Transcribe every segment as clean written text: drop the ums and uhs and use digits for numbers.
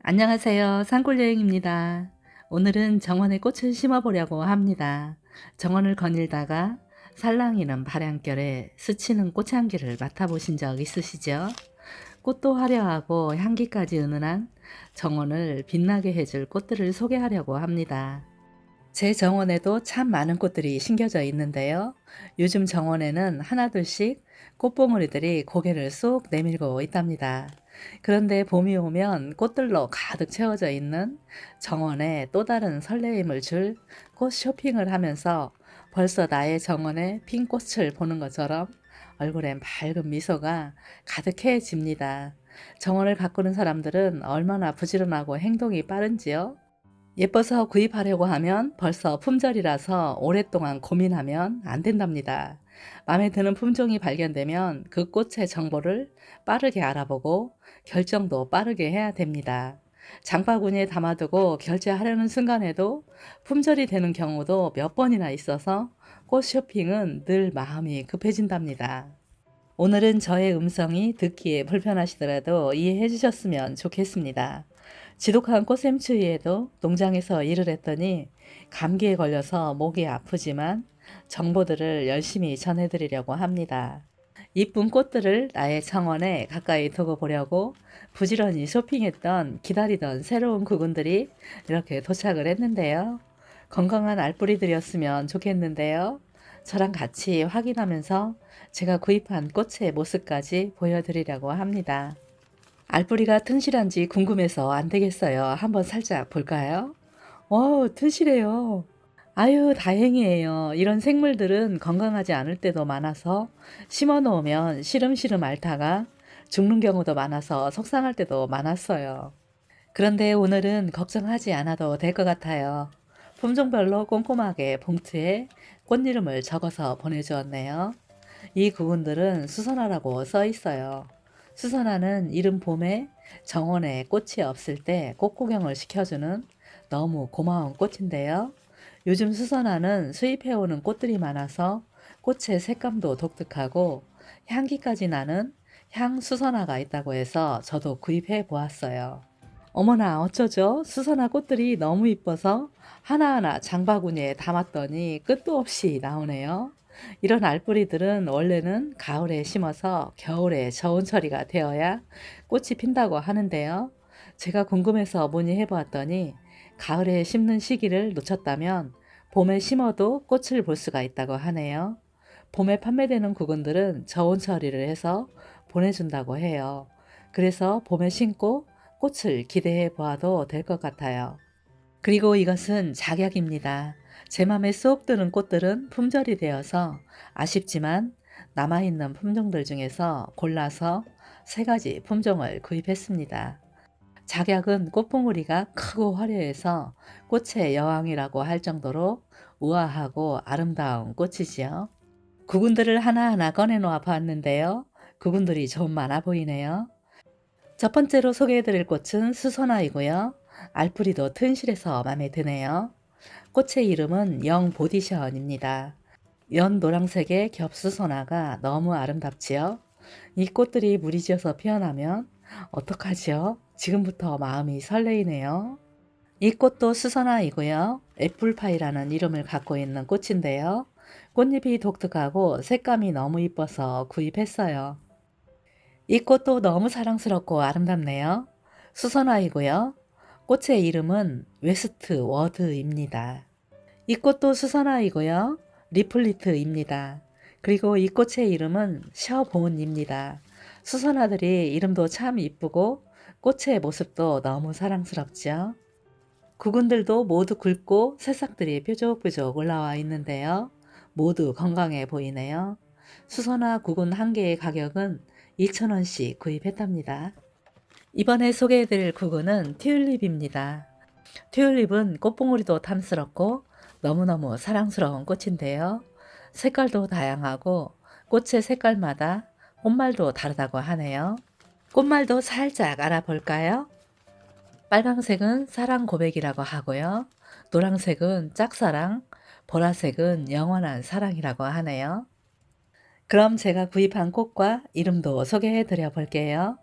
안녕하세요. 산골여행입니다. 오늘은 정원에 꽃을 심어보려고 합니다. 정원을 거닐다가 살랑이는 바람결에 스치는 꽃향기를 맡아보신 적 있으시죠? 꽃도 화려하고 향기까지 은은한 정원을 빛나게 해줄 꽃들을 소개하려고 합니다. 제 정원에도 참 많은 꽃들이 심겨져 있는데요. 요즘 정원에는 하나둘씩 꽃봉오리들이 고개를 쏙 내밀고 있답니다. 그런데 봄이 오면 꽃들로 가득 채워져 있는 정원에 또 다른 설레임을 줄 꽃 쇼핑을 하면서 벌써 나의 정원에 핀 꽃을 보는 것처럼 얼굴엔 밝은 미소가 가득해집니다. 정원을 가꾸는 사람들은 얼마나 부지런하고 행동이 빠른지요? 예뻐서 구입하려고 하면 벌써 품절이라서 오랫동안 고민하면 안 된답니다. 마음에 드는 품종이 발견되면 그 꽃의 정보를 빠르게 알아보고 결정도 빠르게 해야 됩니다. 장바구니에 담아두고 결제하려는 순간에도 품절이 되는 경우도 몇 번이나 있어서 꽃 쇼핑은 늘 마음이 급해진답니다. 오늘은 저의 음성이 듣기에 불편하시더라도 이해해 주셨으면 좋겠습니다. 지독한 꽃샘추위에도 농장에서 일을 했더니 감기에 걸려서 목이 아프지만 정보들을 열심히 전해드리려고 합니다. 이쁜 꽃들을 나의 정원에 가까이 두고 보려고 부지런히 쇼핑했던 기다리던 새로운 구근들이 이렇게 도착을 했는데요. 건강한 알뿌리들이었으면 좋겠는데요. 저랑 같이 확인하면서 제가 구입한 꽃의 모습까지 보여드리려고 합니다. 알뿌리가 튼실한지 궁금해서 안 되겠어요. 한번 살짝 볼까요? 튼실해요. 아유, 다행이에요. 이런 생물들은 건강하지 않을 때도 많아서 심어 놓으면 시름시름 앓다가 죽는 경우도 많아서 속상할 때도 많았어요. 그런데 오늘은 걱정하지 않아도 될 것 같아요. 품종별로 꼼꼼하게 봉투에 꽃 이름을 적어서 보내주었네요. 이 구근들은 수선화라고 써 있어요. 수선화는 이른 봄에 정원에 꽃이 없을 때 꽃 구경을 시켜주는 너무 고마운 꽃인데요. 요즘 수선화는 수입해오는 꽃들이 많아서 꽃의 색감도 독특하고 향기까지 나는 향수선화가 있다고 해서 저도 구입해 보았어요. 어머나 어쩌죠? 수선화 꽃들이 너무 이뻐서 하나하나 장바구니에 담았더니 끝도 없이 나오네요. 이런 알뿌리들은 원래는 가을에 심어서 겨울에 저온 처리가 되어야 꽃이 핀다고 하는데요. 제가 궁금해서 문의해 보았더니 가을에 심는 시기를 놓쳤다면 봄에 심어도 꽃을 볼 수가 있다고 하네요. 봄에 판매되는 구근들은 저온 처리를 해서 보내준다고 해요. 그래서 봄에 심고 꽃을 기대해 보아도 될 것 같아요. 그리고 이것은 작약입니다. 제 맘에 쏙 드는 꽃들은 품절이 되어서 아쉽지만 남아있는 품종들 중에서 골라서 세 가지 품종을 구입했습니다. 작약은 꽃봉오리가 크고 화려해서 꽃의 여왕이라고 할 정도로 우아하고 아름다운 꽃이지요. 구근들을 하나하나 꺼내놓아 봤는데요. 구근들이 좀 많아 보이네요. 첫 번째로 소개해드릴 꽃은 수선화이고요. 알뿌리도 튼실해서 마음에 드네요. 꽃의 이름은 영보디션입니다. 연 노란색의 겹수선화가 너무 아름답지요. 이 꽃들이 무리지어서 피어나면 어떡하지요? 지금부터 마음이 설레이네요. 이 꽃도 수선화이고요. 애플파이라는 이름을 갖고 있는 꽃인데요. 꽃잎이 독특하고 색감이 너무 이뻐서 구입했어요. 이 꽃도 너무 사랑스럽고 아름답네요. 수선화이고요. 꽃의 이름은 웨스트 워드입니다. 이 꽃도 수선화이고요. 리플리트입니다. 그리고 이 꽃의 이름은 셔본입니다. 수선화들이 이름도 참 이쁘고 꽃의 모습도 너무 사랑스럽죠. 구근들도 모두 굵고 새싹들이 뾰족뾰족 올라와 있는데요. 모두 건강해 보이네요. 수선화 구근 한 개의 가격은 2,000원씩 구입했답니다. 이번에 소개해드릴 구근은 튤립입니다. 튤립은 꽃봉오리도 탐스럽고 너무너무 사랑스러운 꽃인데요. 색깔도 다양하고 꽃의 색깔마다 꽃말도 다르다고 하네요. 꽃말도 살짝 알아볼까요? 빨강색은 사랑 고백이라고 하고요. 노란색은 짝사랑, 보라색은 영원한 사랑이라고 하네요. 그럼 제가 구입한 꽃과 이름도 소개해 드려 볼게요.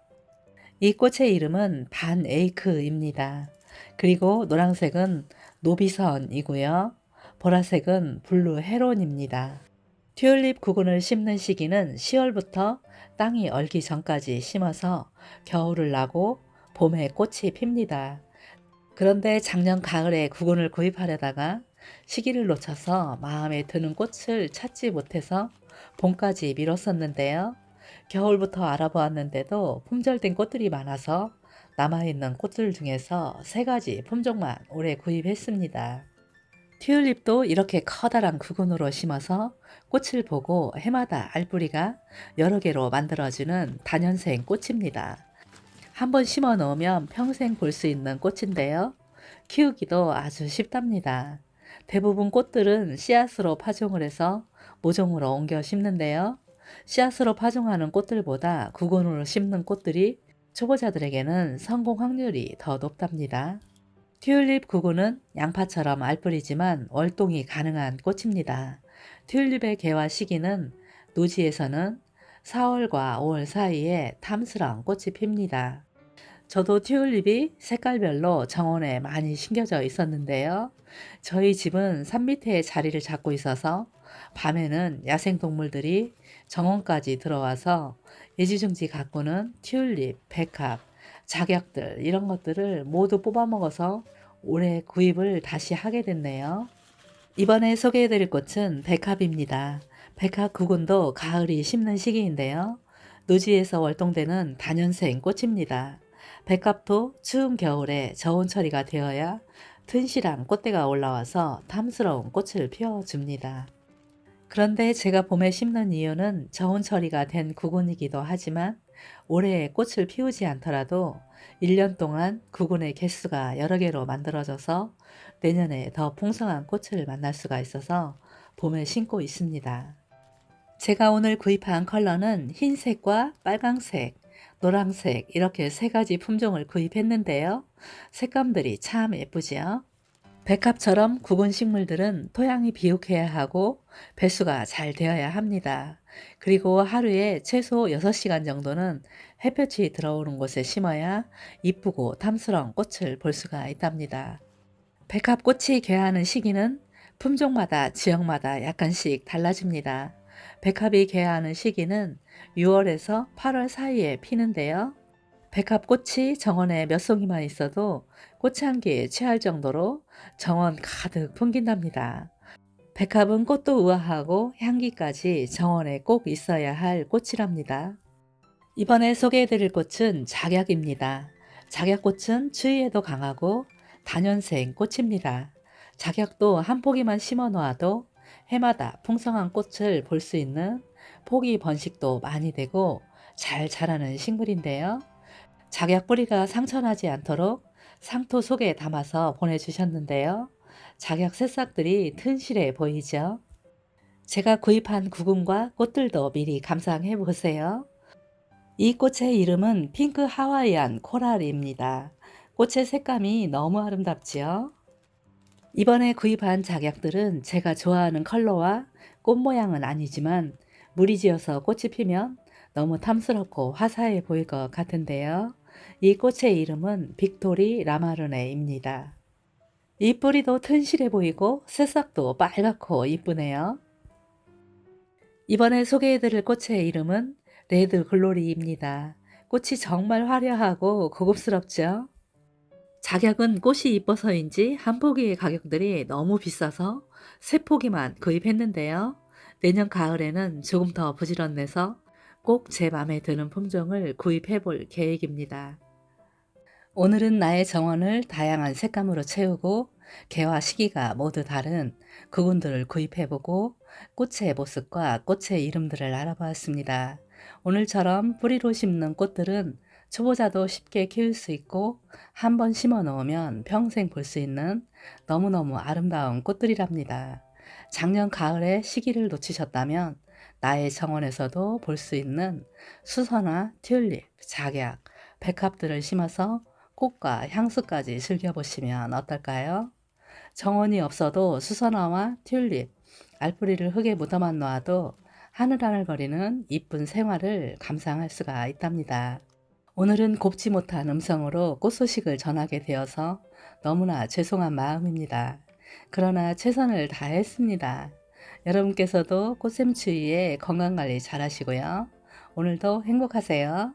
이 꽃의 이름은 반 에이크입니다. 그리고 노란색은 노비선이고요. 보라색은 블루 헤론입니다. 튤립 구근을 심는 시기는 10월부터 땅이 얼기 전까지 심어서 겨울을 나고 봄에 꽃이 핍니다. 그런데 작년 가을에 구근을 구입하려다가 시기를 놓쳐서 마음에 드는 꽃을 찾지 못해서 봄까지 미뤘었는데요. 겨울부터 알아보았는데도 품절된 꽃들이 많아서 남아있는 꽃들 중에서 3가지 품종만 올해 구입했습니다. 튤립도 이렇게 커다란 구근으로 심어서 꽃을 보고 해마다 알뿌리가 여러 개로 만들어지는 다년생 꽃입니다. 한번 심어 놓으면 평생 볼 수 있는 꽃인데요. 키우기도 아주 쉽답니다. 대부분 꽃들은 씨앗으로 파종을 해서 모종으로 옮겨 심는데요. 씨앗으로 파종하는 꽃들보다 구근으로 심는 꽃들이 초보자들에게는 성공 확률이 더 높답니다. 튤립 구근은 양파처럼 알뿌리지만 월동이 가능한 꽃입니다. 튤립의 개화 시기는 노지에서는 4월과 5월 사이에 탐스런 꽃이 핍니다. 저도 튤립이 색깔별로 정원에 많이 심겨져 있었는데요. 저희 집은 산 밑에 자리를 잡고 있어서 밤에는 야생동물들이 정원까지 들어와서 애지중지 가꾸는 튤립, 백합, 작약들 이런 것들을 모두 뽑아먹어서 올해 구입을 다시 하게 됐네요. 이번에 소개해드릴 꽃은 백합입니다. 백합 구근도 가을이 심는 시기인데요. 노지에서 월동되는 다년생 꽃입니다. 백합도 추운 겨울에 저온 처리가 되어야 튼실한 꽃대가 올라와서 탐스러운 꽃을 피워줍니다. 그런데 제가 봄에 심는 이유는 저온 처리가 된 구근이기도 하지만 올해 꽃을 피우지 않더라도 1년 동안 구근의 개수가 여러 개로 만들어져서 내년에 더 풍성한 꽃을 만날 수가 있어서 봄에 심고 있습니다. 제가 오늘 구입한 컬러는 흰색과 빨강색, 노란색 이렇게 3가지 품종을 구입했는데요. 색감들이 참 예쁘지요? 백합처럼 구근 식물들은 토양이 비옥해야 하고 배수가 잘 되어야 합니다. 그리고 하루에 최소 6시간 정도는 햇볕이 들어오는 곳에 심어야 이쁘고 탐스러운 꽃을 볼 수가 있답니다. 백합꽃이 개하는 시기는 품종마다 지역마다 약간씩 달라집니다. 백합이 개하는 시기는 6월에서 8월 사이에 피는데요. 백합꽃이 정원에 몇 송이만 있어도 꽃향기에 취할 정도로 정원 가득 풍긴답니다. 백합은 꽃도 우아하고 향기까지 정원에 꼭 있어야 할 꽃이랍니다. 이번에 소개해드릴 꽃은 작약입니다. 작약꽃은 추위에도 강하고 다년생 꽃입니다. 작약도 한 포기만 심어 놓아도 해마다 풍성한 꽃을 볼 수 있는 포기 번식도 많이 되고 잘 자라는 식물인데요. 작약 뿌리가 상처나지 않도록 상토 속에 담아서 보내주셨는데요. 작약 새싹들이 튼실해 보이죠? 제가 구입한 구근과 꽃들도 미리 감상해 보세요. 이 꽃의 이름은 핑크 하와이안 코랄입니다. 꽃의 색감이 너무 아름답지요? 이번에 구입한 작약들은 제가 좋아하는 컬러와 꽃 모양은 아니지만 무리지어서 꽃이 피면 너무 탐스럽고 화사해 보일 것 같은데요. 이 꽃의 이름은 빅토리 라마르네입니다. 이 뿌리도 튼실해 보이고 새싹도 빨갛고 이쁘네요. 이번에 소개해드릴 꽃의 이름은 레드 글로리입니다. 꽃이 정말 화려하고 고급스럽죠? 작약은 꽃이 이뻐서인지 한 포기의 가격들이 너무 비싸서 3포기만 구입했는데요. 내년 가을에는 조금 더 부지런해서 꼭 제 맘에 드는 품종을 구입해 볼 계획입니다. 오늘은 나의 정원을 다양한 색감으로 채우고 개화 시기가 모두 다른 구근들을 구입해보고 꽃의 모습과 꽃의 이름들을 알아보았습니다. 오늘처럼 뿌리로 심는 꽃들은 초보자도 쉽게 키울 수 있고 한번 심어 놓으면 평생 볼 수 있는 너무너무 아름다운 꽃들이랍니다. 작년 가을에 시기를 놓치셨다면 나의 정원에서도 볼 수 있는 수선화, 튤립, 작약, 백합들을 심어서 꽃과 향수까지 즐겨보시면 어떨까요? 정원이 없어도 수선화와 튤립, 알뿌리를 흙에 묻어만 놓아도 하늘하늘거리는 이쁜 생활을 감상할 수가 있답니다. 오늘은 곱지 못한 음성으로 꽃 소식을 전하게 되어서 너무나 죄송한 마음입니다. 그러나 최선을 다했습니다. 여러분께서도 꽃샘추위에 건강관리 잘 하시고요. 오늘도 행복하세요.